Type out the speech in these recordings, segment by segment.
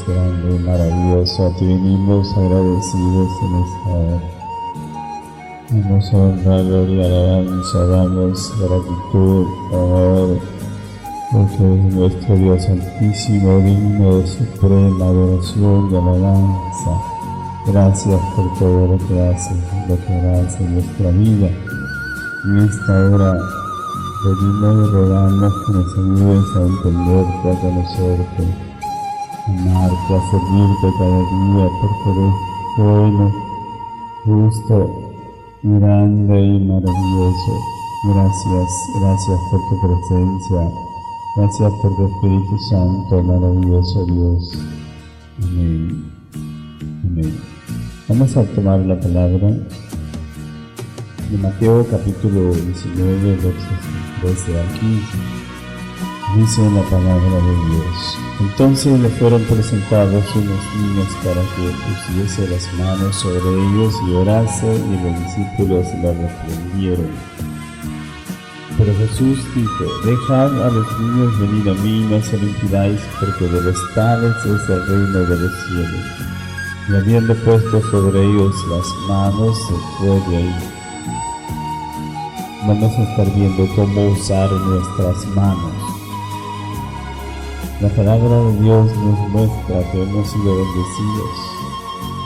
Dios grande y maravilloso, a ti venimos agradecidos en esta hora. Damos honra, gloria, alabanza, damos gratitud, honor, porque es nuestro Dios altísimo, digno de suprema adoración y alabanza. Gracias por todo lo que haces, lo que harás en nuestra vida. En esta hora pedimos y rogamos que nos ayudes a entenderte, a conocerte, a amarte, a servirte cada día, porque eres bueno, justo, grande y maravilloso. Gracias por tu presencia, gracias por tu Espíritu Santo, maravilloso Dios. Amén. Amén. Vamos a tomar la palabra de Mateo capítulo 19, versos 13 al 15. Dice la palabra de Dios: entonces le fueron presentados unos niños para que pusiese las manos sobre ellos y orase, y los discípulos le reprendieron. Pero Jesús dijo: dejad a los niños venir a mí, no se lo impidáis, porque de los tales es el reino de los cielos. Y habiendo puesto sobre ellos las manos, se fue de ahí. Vamos a estar viendo cómo usar nuestras manos. La palabra de Dios nos muestra que hemos sido bendecidos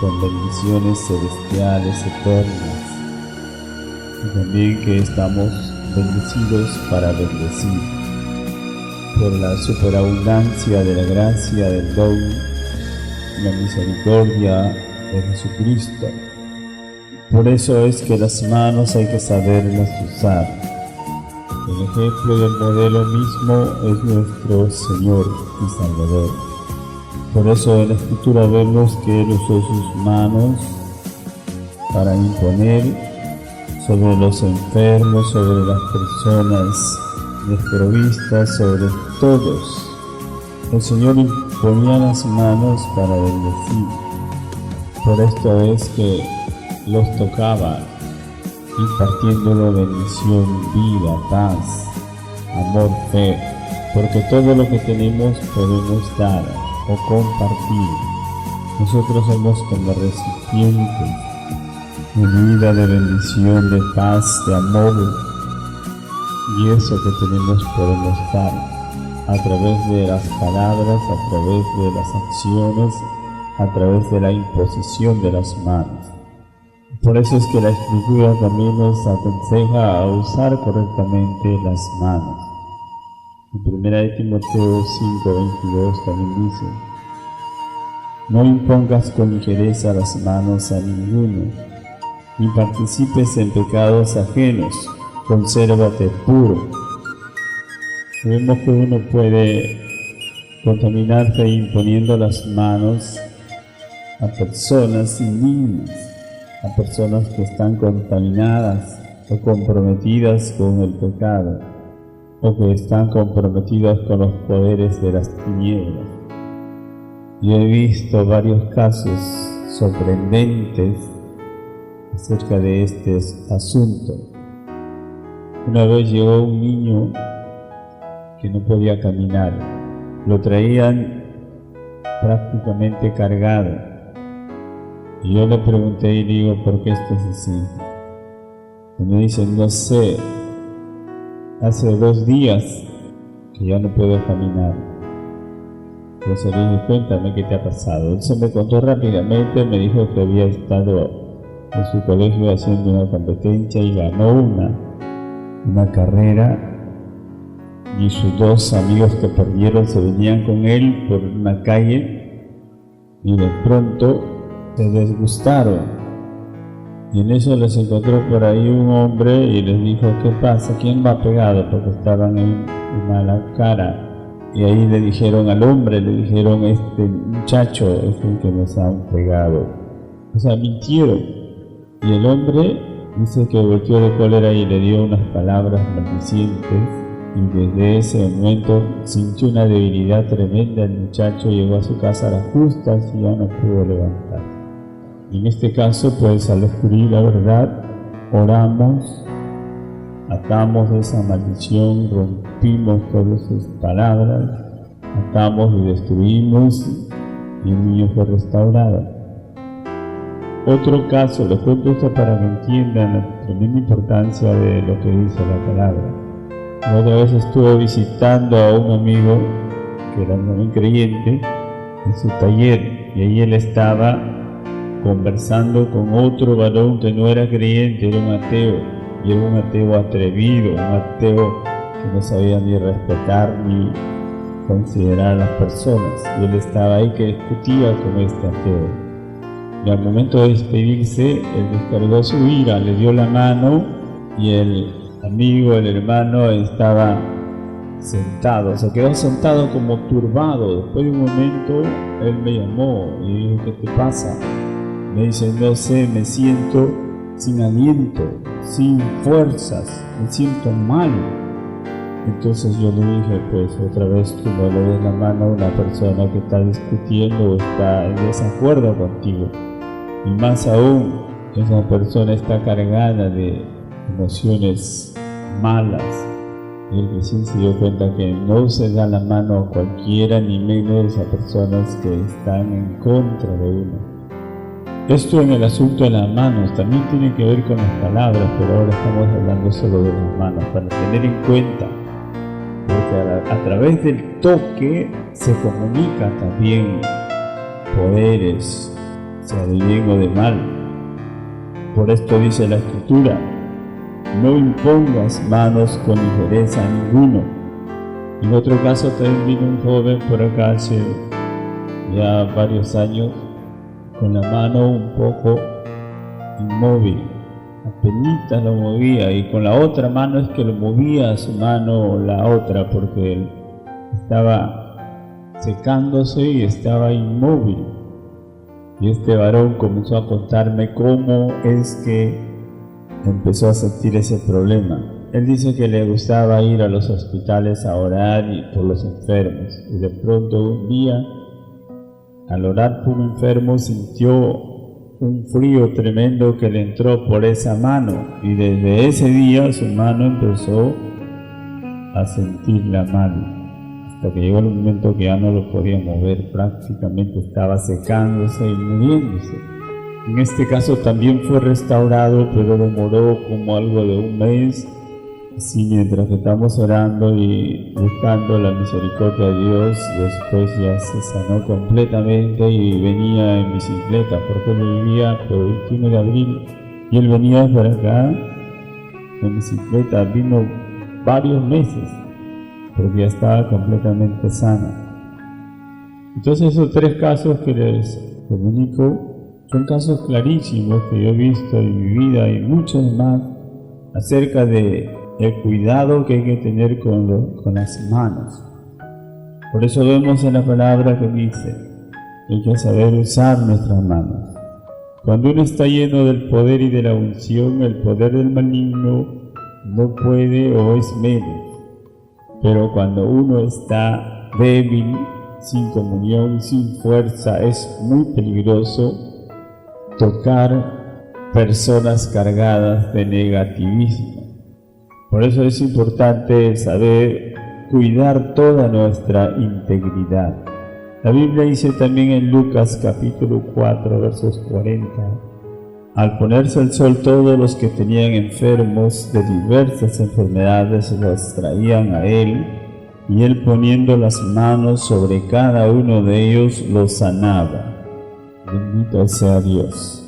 con bendiciones celestiales eternas, y también que estamos bendecidos para bendecir por la superabundancia de la gracia, del don, la misericordia de Jesucristo. Por eso es que las manos hay que saberlas usar. El ejemplo y el modelo mismo es nuestro Señor y Salvador. Por eso en la Escritura vemos que Él usó sus manos para imponer sobre los enfermos, sobre las personas desprovistas, sobre todos. El Señor imponía las manos para bendecir. Por esto es que los tocaba, impartiéndole bendición, vida, paz, amor, fe, porque todo lo que tenemos podemos dar o compartir. Nosotros somos como recipientes de vida, de bendición, de paz, de amor, y eso que tenemos podemos dar a través de las palabras, a través de las acciones, a través de la imposición de las manos. Por eso es que la Escritura también nos aconseja a usar correctamente las manos. En 1 Timoteo 5:22 también dice: no impongas con ligereza las manos a ninguno, ni participes en pecados ajenos, consérvate puro. Vemos que uno puede contaminarse imponiendo las manos a personas indignas, a personas que están contaminadas o comprometidas con el pecado, o que están comprometidas con los poderes de las tinieblas. Yo he visto varios casos sorprendentes acerca de este asunto. Una vez llegó un niño que no podía caminar, lo traían prácticamente cargado, y yo le pregunté y digo: ¿por qué esto es así? Y me dice: no sé, hace 2 días que ya no puedo caminar. Entonces le dije: cuéntame qué te ha pasado. Él se me contó rápidamente, me dijo que había estado en su colegio haciendo una competencia y ganó una carrera, y sus 2 amigos que perdieron se venían con él por una calle y de pronto se disgustaron, y en eso les encontró por ahí un hombre y les dijo: ¿qué pasa? ¿Quién va pegado? Porque estaban en mala cara. Y ahí le dijeron al hombre, le dijeron: este muchacho es el que nos han pegado. O sea, mintieron. Y el hombre dice que volteó de cólera y le dio unas palabras maldicientes, y desde ese momento sintió una debilidad tremenda. El muchacho llegó a su casa a las justas y ya no pudo levantar. Y en este caso, pues al descubrir la verdad, oramos, atamos esa maldición, rompimos todas esas palabras, atamos y destruimos, y el niño fue restaurado. Otro caso, les cuento esto para que entiendan la tremenda importancia de lo que dice la palabra. Otra vez estuve visitando a un amigo que era también creyente en su taller, y ahí él estaba conversando con otro varón que no era creyente, era un ateo, y era un ateo atrevido, un ateo que no sabía ni respetar ni considerar a las personas, y él estaba ahí que discutía con este ateo. Y al momento de despedirse, él descargó su ira, le dio la mano, y el amigo, el hermano, estaba sentado, se quedó sentado como turbado. Después de un momento, él me llamó y dijo: ¿qué te pasa? Me dice: no sé, me siento sin aliento, sin fuerzas, me siento mal. Entonces yo le dije: pues otra vez tú no le des la mano a una persona que está discutiendo o está en desacuerdo contigo. Y más aún, esa persona está cargada de emociones malas. Y el vecino se dio cuenta que no se da la mano a cualquiera, ni menos a personas que están en contra de uno. Esto en el asunto de las manos también tiene que ver con las palabras, pero ahora estamos hablando solo de las manos, para tener en cuenta, porque a través del toque se comunican también poderes, sea de bien o de mal. Por esto dice la Escritura: no impongas manos con ligereza a ninguno. En otro caso también vino un joven por acá hace ya varios años con la mano un poco inmóvil, apenas lo movía, y con la otra mano es que lo movía a su mano la otra, porque él estaba secándose y estaba inmóvil. Y este varón comenzó a contarme cómo es que empezó a sentir ese problema. Él dice que le gustaba ir a los hospitales a orar por los enfermos, y de pronto un día, al orar por un enfermo, sintió un frío tremendo que le entró por esa mano, y desde ese día su mano empezó a sentirla mal, hasta que llegó el momento que ya no lo podía mover, prácticamente estaba secándose y muriéndose. En este caso también fue restaurado, pero demoró como algo de un mes. Así, mientras que estamos orando y buscando la misericordia de Dios, después ya se sanó completamente y venía en bicicleta, porque él vivía por el 21 de abril y él venía para acá en bicicleta. Vino varios meses porque ya estaba completamente sano. Entonces, esos tres casos que les comunico son casos clarísimos que yo he visto en mi vida, y muchos más acerca de el cuidado que hay que tener con las manos. Por eso vemos en la palabra que dice: hay que saber usar nuestras manos. Cuando uno está lleno del poder y de la unción, el poder del maligno no puede o es menos. Pero cuando uno está débil, sin comunión, sin fuerza, es muy peligroso tocar personas cargadas de negativismo. Por eso es importante saber cuidar toda nuestra integridad. La Biblia dice también en Lucas capítulo 4, versos 40: al ponerse el sol, todos los que tenían enfermos de diversas enfermedades los traían a él, y él, poniendo las manos sobre cada uno de ellos, los sanaba. Bendito sea Dios.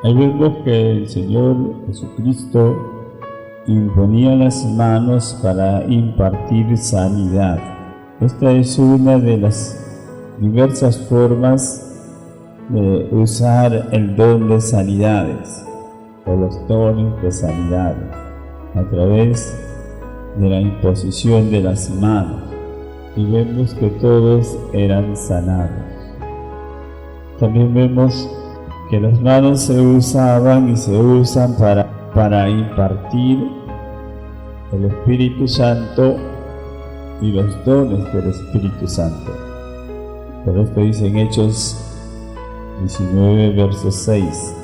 Ahí vemos que el Señor Jesucristo imponía las manos para impartir sanidad. Esta es una de las diversas formas de usar el don de sanidades, o los dones de sanidades, a través de la imposición de las manos, y vemos que todos eran sanados. También vemos que las manos se usaban y se usan para impartir el Espíritu Santo y los dones del Espíritu Santo. Por esto dice en Hechos 19, verso 6: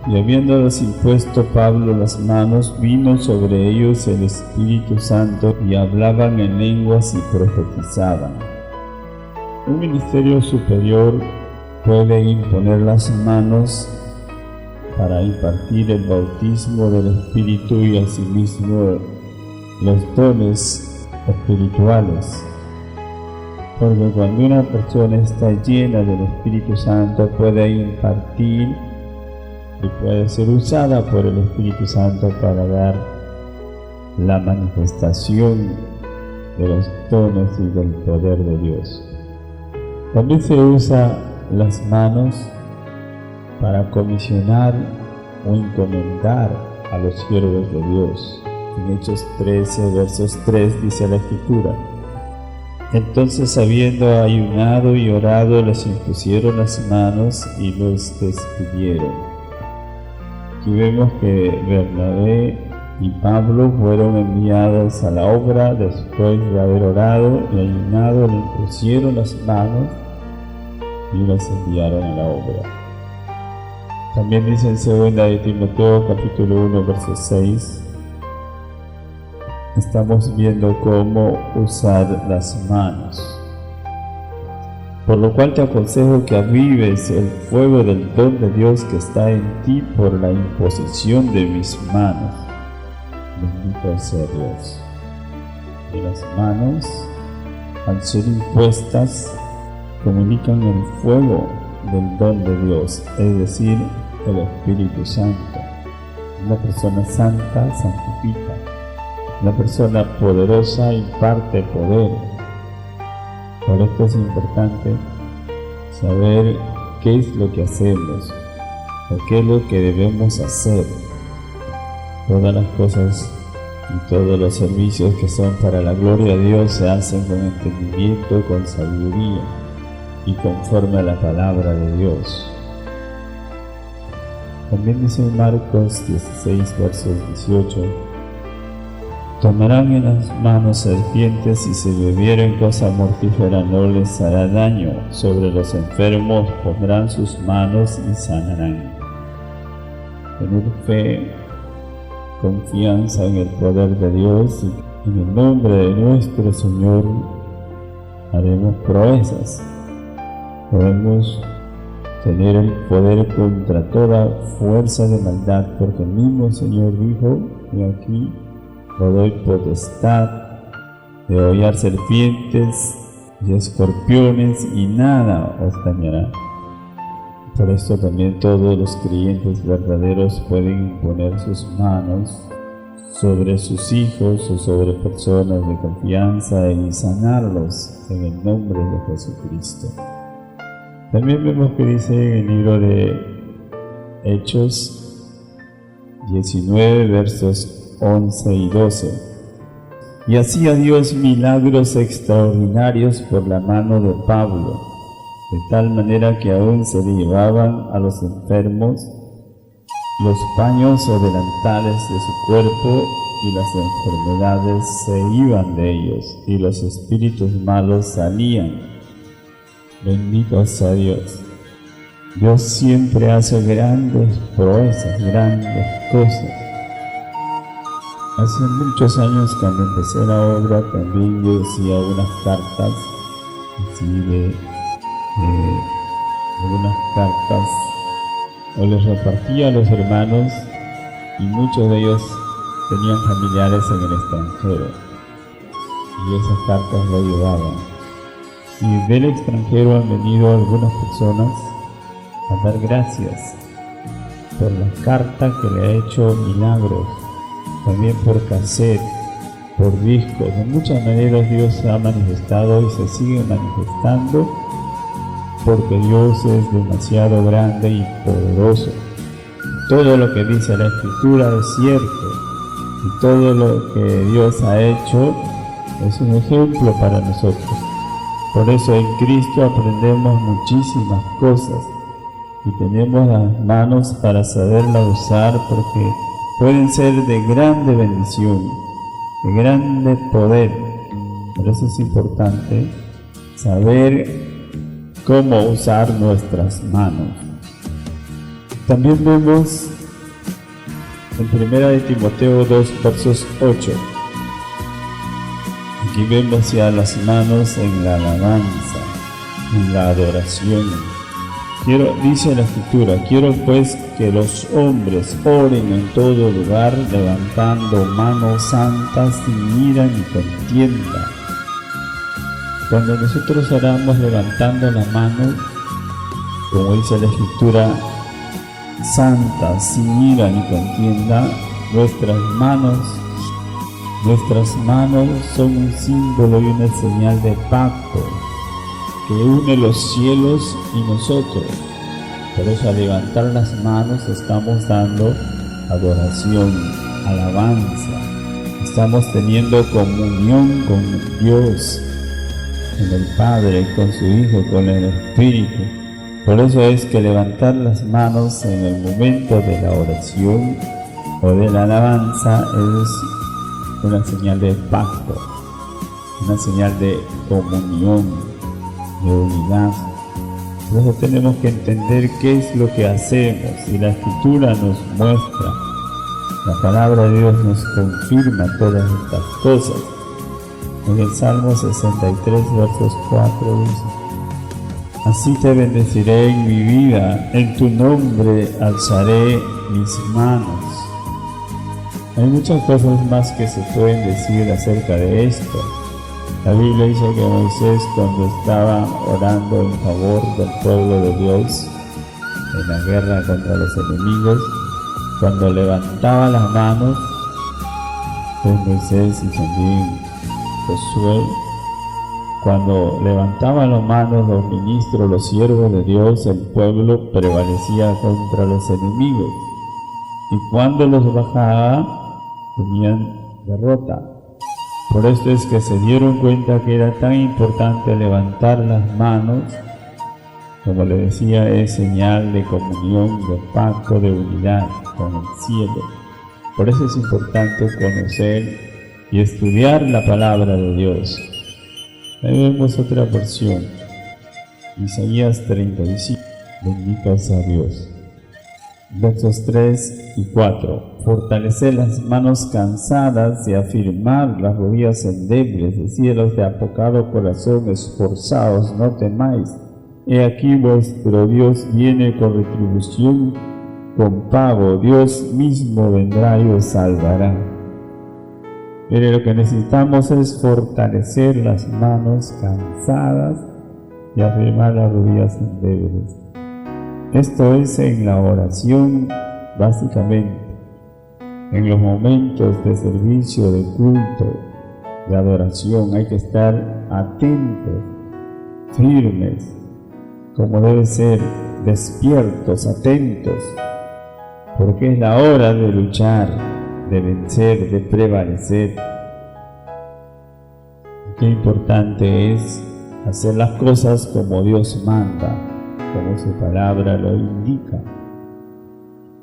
y habiéndoles impuesto Pablo las manos, vino sobre ellos el Espíritu Santo, y hablaban en lenguas y profetizaban. Un ministerio superior puede imponer las manos para impartir el bautismo del Espíritu y asimismo los dones espirituales. Porque cuando una persona está llena del Espíritu Santo puede impartir y puede ser usada por el Espíritu Santo para dar la manifestación de los dones y del poder de Dios. También se usa las manos para comisionar o encomendar a los siervos de Dios. En Hechos 13, versos 3 dice la Escritura: entonces, habiendo ayunado y orado, les impusieron las manos y los despidieron. Aquí vemos que Bernabé y Pablo fueron enviados a la obra después de haber orado y ayunado, le impusieron las manos y los enviaron a la obra. También dice en 2 de Timoteo capítulo 1 verso 6, estamos viendo cómo usar las manos. Por lo cual te aconsejo que avives el fuego del don de Dios que está en ti por la imposición de mis manos. Bendito sea Dios. Y las manos, al ser impuestas, comunican el fuego del don de Dios, es decir, el Espíritu Santo. Una persona santa santifica. Una persona poderosa imparte poder. Por esto es importante saber qué es lo que hacemos, o qué es lo que debemos hacer. Todas las cosas y todos los servicios que son para la gloria de Dios se hacen con entendimiento, con sabiduría y conforme a la palabra de Dios. También dice en Marcos 16, versos 18: tomarán en las manos serpientes y si bebieren cosa mortífera no les hará daño. Sobre los enfermos pondrán sus manos y sanarán. Tener fe, confianza en el poder de Dios y en el nombre de nuestro Señor haremos proezas. Podemos tener el poder contra toda fuerza de maldad, porque el mismo Señor dijo: y aquí os doy potestad de hollar serpientes y escorpiones y nada os dañará. Por esto también todos los creyentes verdaderos pueden imponer sus manos sobre sus hijos o sobre personas de confianza y sanarlos en el nombre de Jesucristo. También vemos que dice en el libro de Hechos 19, versos 11 y 12: y hacía Dios milagros extraordinarios por la mano de Pablo, de tal manera que aún se le llevaban a los enfermos los paños o delantales de su cuerpo, y las enfermedades se iban de ellos, y los espíritus malos salían. Bendito sea Dios. Dios siempre hace grandes proezas, grandes cosas. Hace muchos años, cuando empecé la obra, también yo decía unas cartas, algunas cartas, o les repartía a los hermanos, y muchos de ellos tenían familiares en el extranjero, y esas cartas lo llevaban. Y del extranjero han venido algunas personas a dar gracias por la carta que le ha hecho milagros, también por cassette, por discos. De muchas maneras Dios se ha manifestado y se sigue manifestando, porque Dios es demasiado grande y poderoso. Todo lo que dice la Escritura es cierto, y todo lo que Dios ha hecho es un ejemplo para nosotros. Por eso en Cristo aprendemos muchísimas cosas y tenemos las manos para saberlas usar, porque pueden ser de grande bendición, de grande poder. Por eso es importante saber cómo usar nuestras manos. También vemos en 1 de Timoteo 2, versos 8. Aquí vemos ya las manos en la alabanza. en la adoración. Dice la Escritura, quiero pues que los hombres oren en todo lugar, levantando manos santas sin ira ni contienda. Cuando nosotros oramos levantando la mano, como dice la Escritura, santas, sin ira ni contienda, nuestras manos son un símbolo y una señal de pacto que une los cielos y nosotros. Por eso al levantar las manos estamos dando adoración, alabanza. Estamos teniendo comunión con Dios, con el Padre, con su Hijo, con el Espíritu. Por eso es que levantar las manos en el momento de la oración o de la alabanza es una señal de pacto, una señal de comunión, de unidad. Por eso tenemos que entender qué es lo que hacemos, y la Escritura nos muestra, la palabra de Dios nos confirma todas estas cosas. En el Salmo 63, versos 4 dice: así te bendeciré en mi vida, en tu nombre alzaré mis manos. Hay muchas cosas más que se pueden decir acerca de esto. La Biblia dice que Moisés, cuando estaba orando en favor del pueblo de Dios en la guerra contra los enemigos, cuando levantaba las manos, pues Moisés y también Josué, cuando levantaban las manos los ministros, los siervos de Dios, el pueblo prevalecía contra los enemigos, y cuando los bajaba tenían derrota. Por esto es que se dieron cuenta que era tan importante levantar las manos. Como le decía, es señal de comunión, de pacto, de unidad con el cielo. Por eso es importante conocer y estudiar la palabra de Dios. Ahí vemos otra porción, Isaías 35, bendito sea Dios. Versos 3 y 4. Fortalecer las manos cansadas y afirmar las rodillas endebles, decid a los de apocado corazón, esforzados, no temáis. He aquí vuestro Dios viene con retribución, con pago, Dios mismo vendrá y os salvará. Pero lo que necesitamos es fortalecer las manos cansadas y afirmar las rodillas endebles. Esto es en la oración, básicamente, en los momentos de servicio, de culto, de adoración. Hay que estar atentos, firmes, como debe ser, despiertos, atentos, porque es la hora de luchar, de vencer, de prevalecer. Qué importante es hacer las cosas como Dios manda, como su palabra lo indica.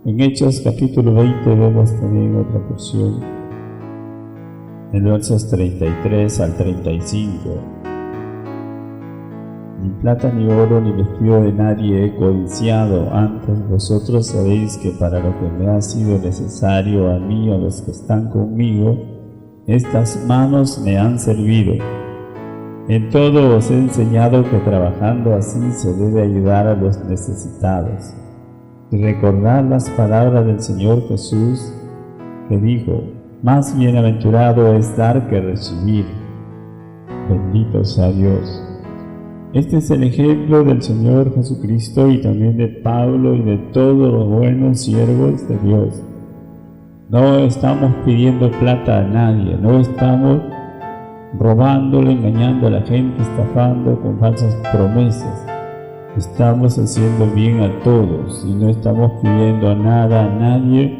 En Hechos capítulo 20 vemos también otra porción, en versos 33 al 35. Ni plata ni oro ni vestido de nadie he codiciado, antes vosotros sabéis que para lo que me ha sido necesario a mí y a los que están conmigo, estas manos me han servido. En todo os he enseñado que trabajando así se debe ayudar a los necesitados. Y recordad las palabras del Señor Jesús, que dijo: más bienaventurado es dar que recibir. Bendito sea Dios. Este es el ejemplo del Señor Jesucristo y también de Pablo y de todos los buenos siervos de Dios. No estamos pidiendo plata a nadie, no estamos robándole, engañando a la gente, estafando con falsas promesas. Estamos haciendo bien a todos y no estamos pidiendo nada a nadie,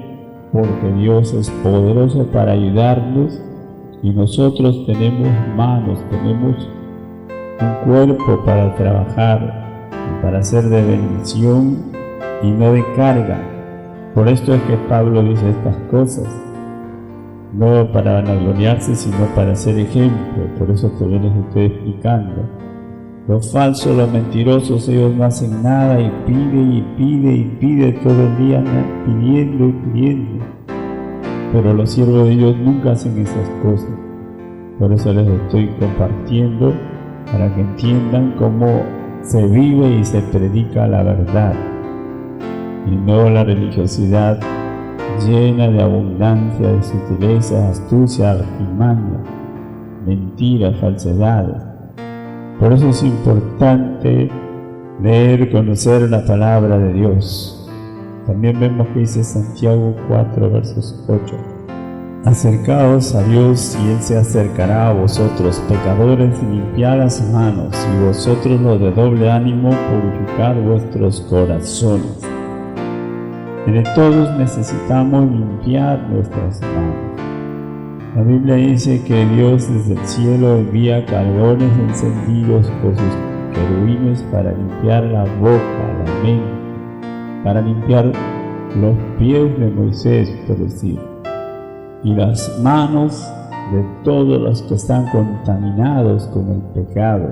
porque Dios es poderoso para ayudarnos y nosotros tenemos manos, tenemos un cuerpo para trabajar y para ser de bendición y no de carga. Por esto es que Pablo dice estas cosas, no para vanagloriarse, sino para ser ejemplo. Por eso también les estoy explicando. Los falsos, los mentirosos, ellos no hacen nada y pide todo el día, pidiendo y pidiendo. Pero los siervos de Dios nunca hacen esas cosas. Por eso les estoy compartiendo, para que entiendan cómo se vive y se predica la verdad, y no la religiosidad llena de abundancia de sutileza, astucia, artimaña, mentiras, falsedades. Por eso es importante leer, conocer la palabra de Dios. También vemos que dice Santiago 4, versos 8. Acercaos a Dios y Él se acercará a vosotros, pecadores, y limpiad las manos, y vosotros los de doble ánimo, purificad vuestros corazones. De todos necesitamos limpiar nuestras manos. La Biblia dice que Dios desde el cielo envía carbones encendidos por sus querubines para limpiar la boca, la mente, para limpiar los pies de Moisés, por decir, y las manos de todos los que están contaminados con el pecado.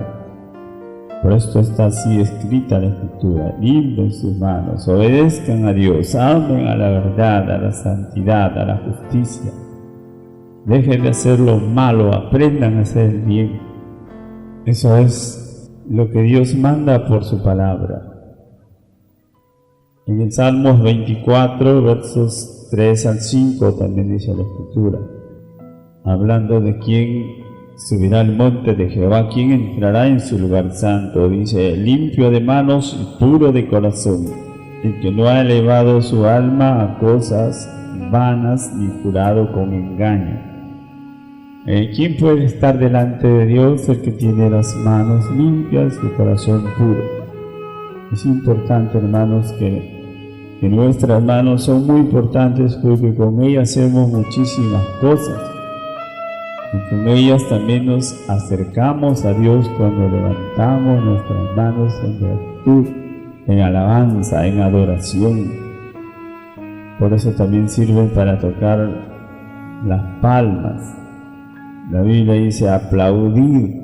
Por esto está así escrita la Escritura: limpien sus manos, obedezcan a Dios, amen a la verdad, a la santidad, a la justicia. Dejen de hacer lo malo, aprendan a hacer el bien. Eso es lo que Dios manda por su palabra. En el Salmos 24, versos 3 al 5 también dice la Escritura, hablando de quién subirá al monte de Jehová, quién entrará en su lugar santo. Dice: limpio de manos y puro de corazón, el que no ha elevado su alma a cosas vanas ni jurado con engaño. ¿Quién puede estar delante de Dios? El que tiene las manos limpias y el corazón puro. Es importante, hermanos, que nuestras manos son muy importantes, porque con ellas hacemos muchísimas cosas. Y con ellas también nos acercamos a Dios cuando levantamos nuestras manos en gratitud, en alabanza, en adoración. Por eso también sirven para tocar las palmas. La Biblia dice aplaudir,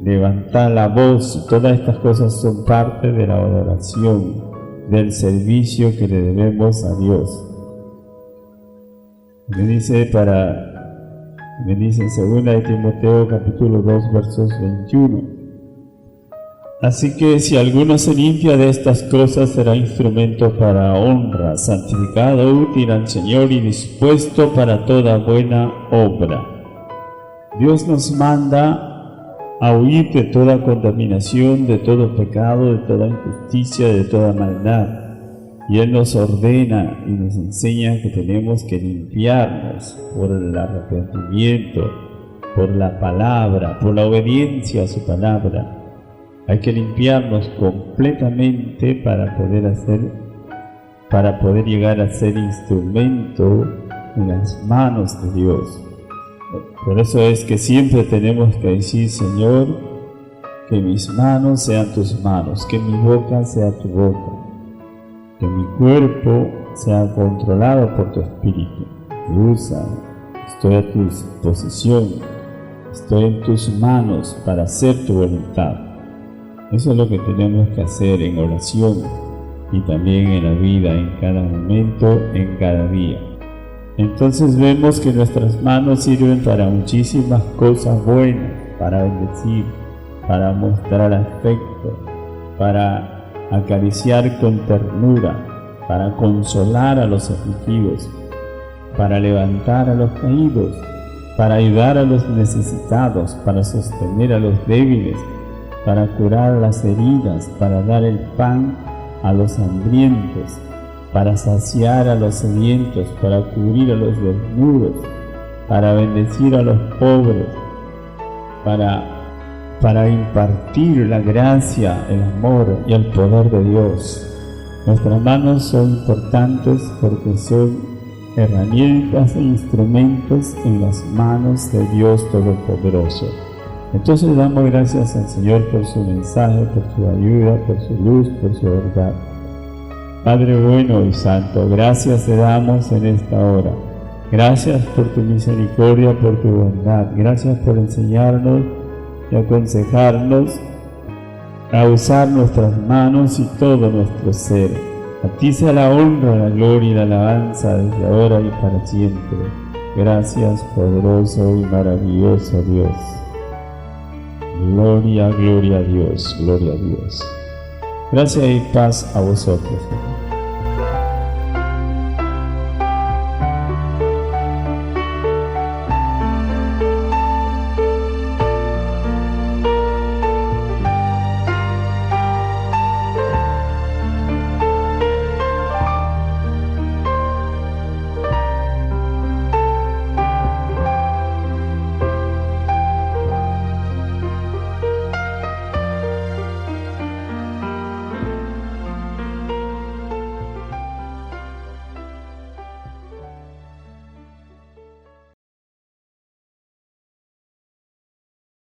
levantar la voz. Todas estas cosas son parte de la adoración, del servicio que le debemos a Dios. Me dice en 2 de Timoteo capítulo 2, versos 21. Así que si alguno se limpia de estas cosas, será instrumento para honra, santificado, útil al Señor y dispuesto para toda buena obra. Dios nos manda a huir de toda contaminación, de todo pecado, de toda injusticia, de toda maldad. Y Él nos ordena y nos enseña que tenemos que limpiarnos por el arrepentimiento, por la palabra, por la obediencia a su palabra. Hay que limpiarnos completamente para poder llegar a ser instrumento en las manos de Dios. Por eso es que siempre tenemos que decir: Señor, que mis manos sean tus manos, que mi boca sea tu boca, que mi cuerpo sea controlado por tu Espíritu. Usa, estoy a tu disposición, estoy en tus manos para hacer tu voluntad. Eso es lo que tenemos que hacer en oración y también en la vida, en cada momento, en cada día. Entonces vemos que nuestras manos sirven para muchísimas cosas buenas, para bendecir, para mostrar afecto, para acariciar con ternura, para consolar a los afligidos, para levantar a los caídos, para ayudar a los necesitados, para sostener a los débiles, para curar las heridas, para dar el pan a los hambrientos, para saciar a los sedientos, para cubrir a los desnudos, para bendecir a los pobres, para impartir la gracia, el amor y el poder de Dios. Nuestras manos son importantes porque son herramientas e instrumentos en las manos de Dios Todopoderoso. Entonces damos gracias al Señor por su mensaje, por su ayuda, por su luz, por su verdad. Padre bueno y santo, gracias te damos en esta hora. Gracias por tu misericordia, por tu bondad. Gracias por enseñarnos y aconsejarnos a usar nuestras manos y todo nuestro ser. A ti sea la honra, la gloria y la alabanza desde ahora y para siempre. Gracias, poderoso y maravilloso Dios. Gloria, gloria a Dios, gloria a Dios. Gracia y paz a vosotros.